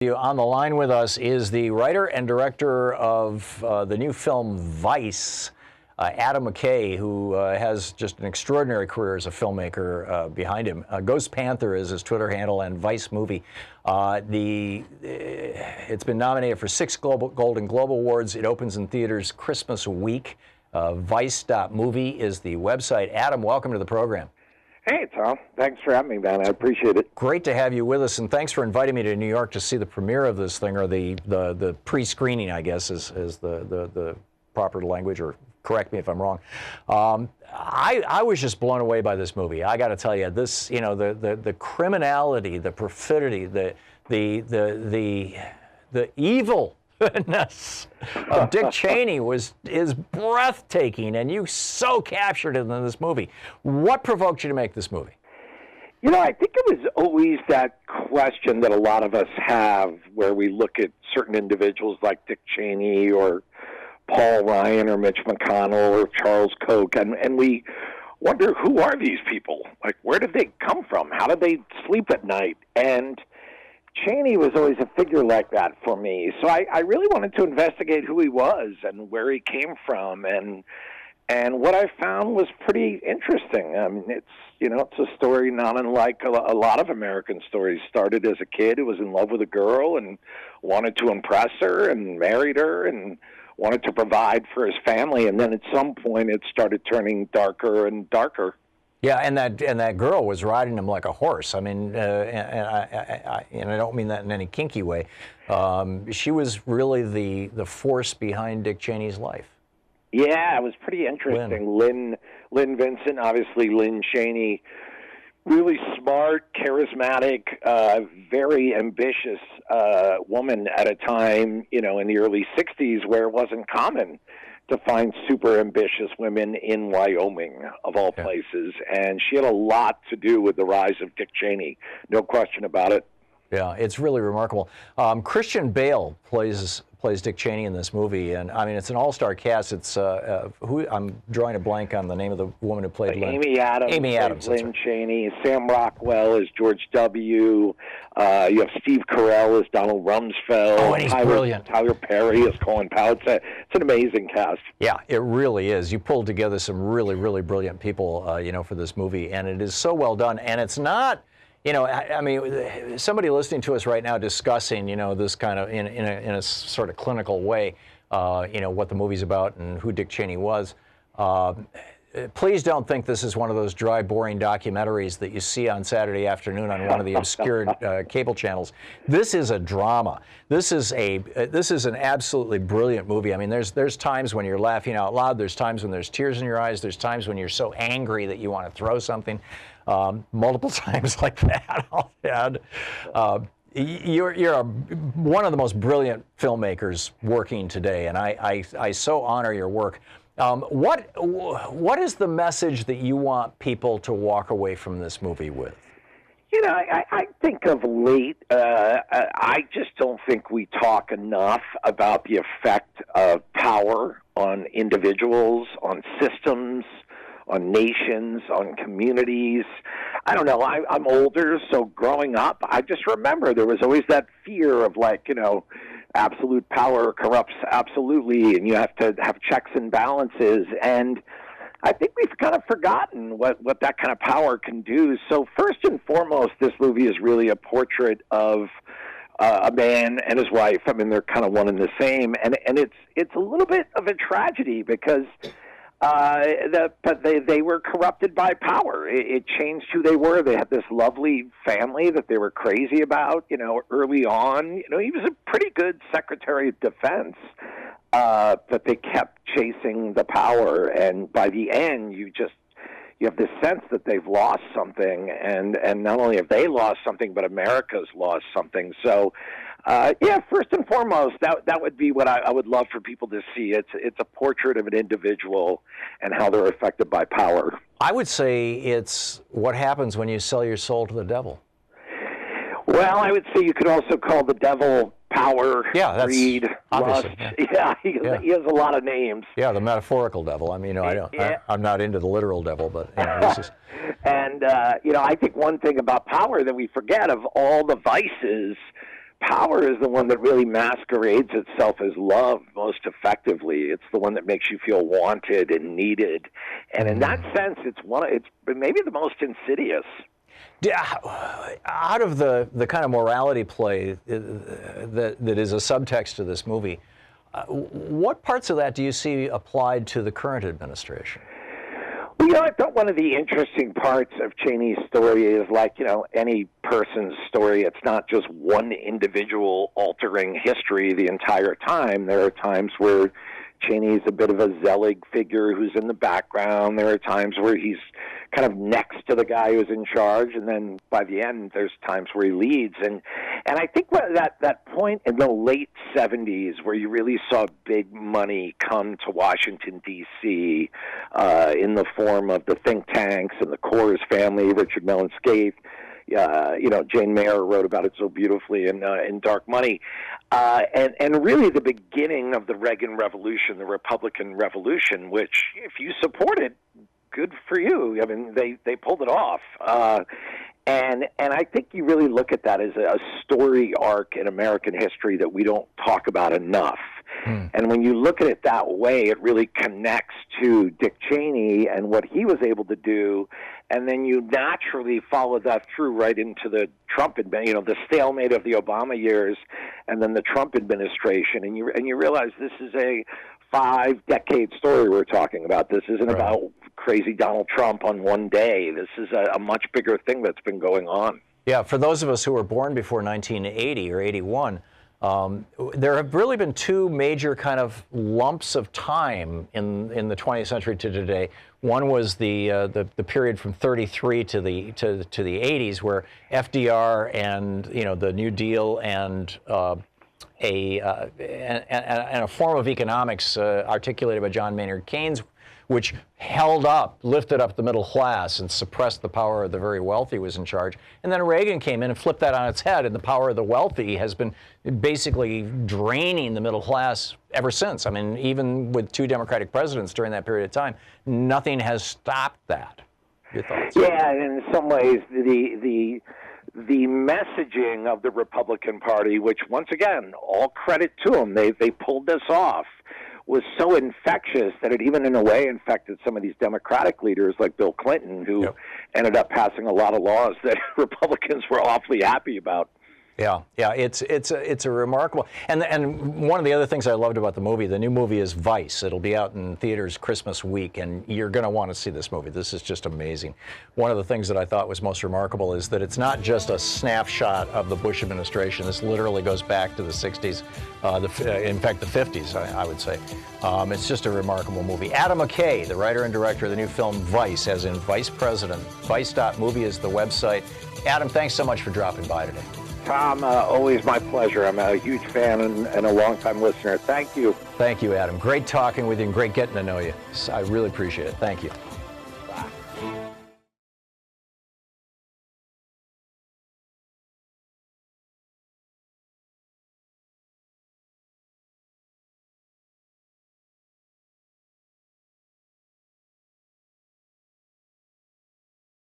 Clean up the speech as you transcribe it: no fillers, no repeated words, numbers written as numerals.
On the line with us is the writer and director of the new film Vice, Adam McKay, who has just an extraordinary career as a filmmaker behind him. Ghost Panther is his Twitter handle, and Vice movie. It's been nominated for 6 Golden Globe Awards. It opens in theaters Christmas week. Vice.movie is the website. Adam, welcome to the program. Hey, Tom. Thanks for having me, man. I appreciate it. Great to have you with us, and thanks for inviting me to New York to see the premiere of this thing, or the pre-screening, I guess, is the proper language, or correct me if I'm wrong. I was just blown away by this movie. I got to tell you, this, you know, the criminality, the perfidy, the evilness of Dick Cheney is breathtaking, and you so captured it in this movie. What provoked you to make this movie? You know, I think it was always that question that a lot of us have, where we look at certain individuals like Dick Cheney or Paul Ryan or Mitch McConnell or Charles Koch, and we wonder, who are these people? Like, where did they come from? How did they sleep at night? And Cheney was always a figure like that for me. So I really wanted to investigate who he was and where he came from. And what I found was pretty interesting. I mean, it's a story not unlike a lot of American stories. Started as a kid who was in love with a girl and wanted to impress her and married her and wanted to provide for his family. And then at some point it started turning darker and darker. Yeah, and that girl was riding him like a horse. I mean, and I don't mean that in any kinky way. She was really the force behind Dick Cheney's life. Yeah, it was pretty interesting. Lynn Vincent, obviously Lynn Cheney, really smart, charismatic, very ambitious woman at a time, in the early 60s, where it wasn't common to find super ambitious women in Wyoming, of all places. And she had a lot to do with the rise of Dick Cheney, no question about it. Yeah, it's really remarkable. Christian Bale plays Dick Cheney in this movie, and I mean, it's an all-star cast. It's I'm drawing a blank on the name of the woman who played Lynn. Amy Adams. Amy Adams. Lynn Cheney. Sam Rockwell is George W. You have Steve Carell as Donald Rumsfeld. Oh, and he's brilliant. Tyler Perry as Colin Powell. It's an amazing cast. Yeah, it really is. You pulled together some really, really brilliant people, for this movie, and it is so well done. And it's not. I mean, somebody listening to us right now discussing, this kind of in a sort of clinical way, what the movie's about and who Dick Cheney was. Please don't think this is one of those dry, boring documentaries that you see on Saturday afternoon on one of the obscure cable channels. This is a drama. This is an absolutely brilliant movie. I mean, there's times when you're laughing out loud. There's times when there's tears in your eyes. There's times when you're so angry that you want to throw something. Multiple times like that. You're one of the most brilliant filmmakers working today, and I so honor your work. What is the message that you want people to walk away from this movie with? I think of late, I just don't think we talk enough about the effect of power on individuals, on systems, on nations, on communities. I don't know. I'm older, so growing up, I just remember there was always that fear of, absolute power corrupts absolutely, and you have to have checks and balances. And I think we've kind of forgotten what that kind of power can do. So first and foremost, this movie is really a portrait of a man and his wife. I mean, they're kind of one and the same, and it's a little bit of a tragedy because but they were corrupted by power. It changed who they were. They had this lovely family that they were crazy about, early on. He was a pretty good Secretary of Defense, but they kept chasing the power. And by the end, you have this sense that they've lost something. And not only have they lost something, but America's lost something. So, first and foremost, that would be what I would love for people to see. It's a portrait of an individual and how they're affected by power. I would say it's what happens when you sell your soul to the devil. Well, I would say you could also call the devil power, greed, lust. Yeah, he has a lot of names. Yeah, the metaphorical devil. I mean, I'm not into the literal devil, but this is. And I think one thing about power that we forget, of all the vices, power is the one that really masquerades itself as love most effectively. It's the one that makes you feel wanted and needed, and in that sense, it's maybe the most insidious. Out of the kind of morality play that is a subtext to this movie, what parts of that do you see applied to the current administration? Well, I thought one of the interesting parts of Cheney's story is, like, any person's story, it's not just one individual altering history the entire time. There are times where Cheney's a bit of a Zelig figure who's in the background. There are times where he's kind of next to the guy who's in charge, and then by the end, there's times where he leads. And I think that point in the late 70s where you really saw big money come to Washington, D.C. In the form of the think tanks and the Coors family, Richard Mellon Scaife, Jane Mayer wrote about it so beautifully in Dark Money. And really the beginning of the Reagan Revolution, the Republican Revolution, which if you supported, good for you. I mean, they pulled it off. And I think you really look at that as a story arc in American history that we don't talk about enough. And when you look at it that way, it really connects to Dick Cheney and what he was able to do. And then you naturally follow that through right into the Trump, the stalemate of the Obama years, and then the Trump administration. And you realize this is a 5-decade story we're talking about. This isn't about crazy Donald Trump on one day. This is a much bigger thing that's been going on. Yeah, for those of us who were born before 1980 or 81, there have really been two major kind of lumps of time in the 20th century to today. One was the period from 33 to the 80s, where FDR and the New Deal and a form of economics articulated by John Maynard Keynes, which lifted up the middle class and suppressed the power of the very wealthy, was in charge. And then Reagan came in and flipped that on its head, and the power of the wealthy has been basically draining the middle class ever since. I mean, even with 2 Democratic presidents during that period of time, nothing has stopped that. Your thoughts? Yeah, in some ways, the messaging of the Republican Party, which, once again, all credit to them, they pulled this off, was so infectious that it even in a way infected some of these Democratic leaders like Bill Clinton, who ended up passing a lot of laws that Republicans were awfully happy about. Yeah, it's a remarkable, and one of the other things I loved about the new movie is Vice. It'll be out in theaters Christmas week, and you're going to want to see this movie. This is just amazing. One of the things that I thought was most remarkable is that it's not just a snapshot of the Bush administration. This literally goes back to the 60s, in fact the 50s, I would say. It's just a remarkable movie. Adam McKay, the writer and director of the new film Vice, as in Vice President. Vice.movie is the website. Adam, thanks so much for dropping by today. Tom, always my pleasure. I'm a huge fan and a longtime listener. Thank you. Thank you, Adam. Great talking with you and great getting to know you. I really appreciate it. Thank you.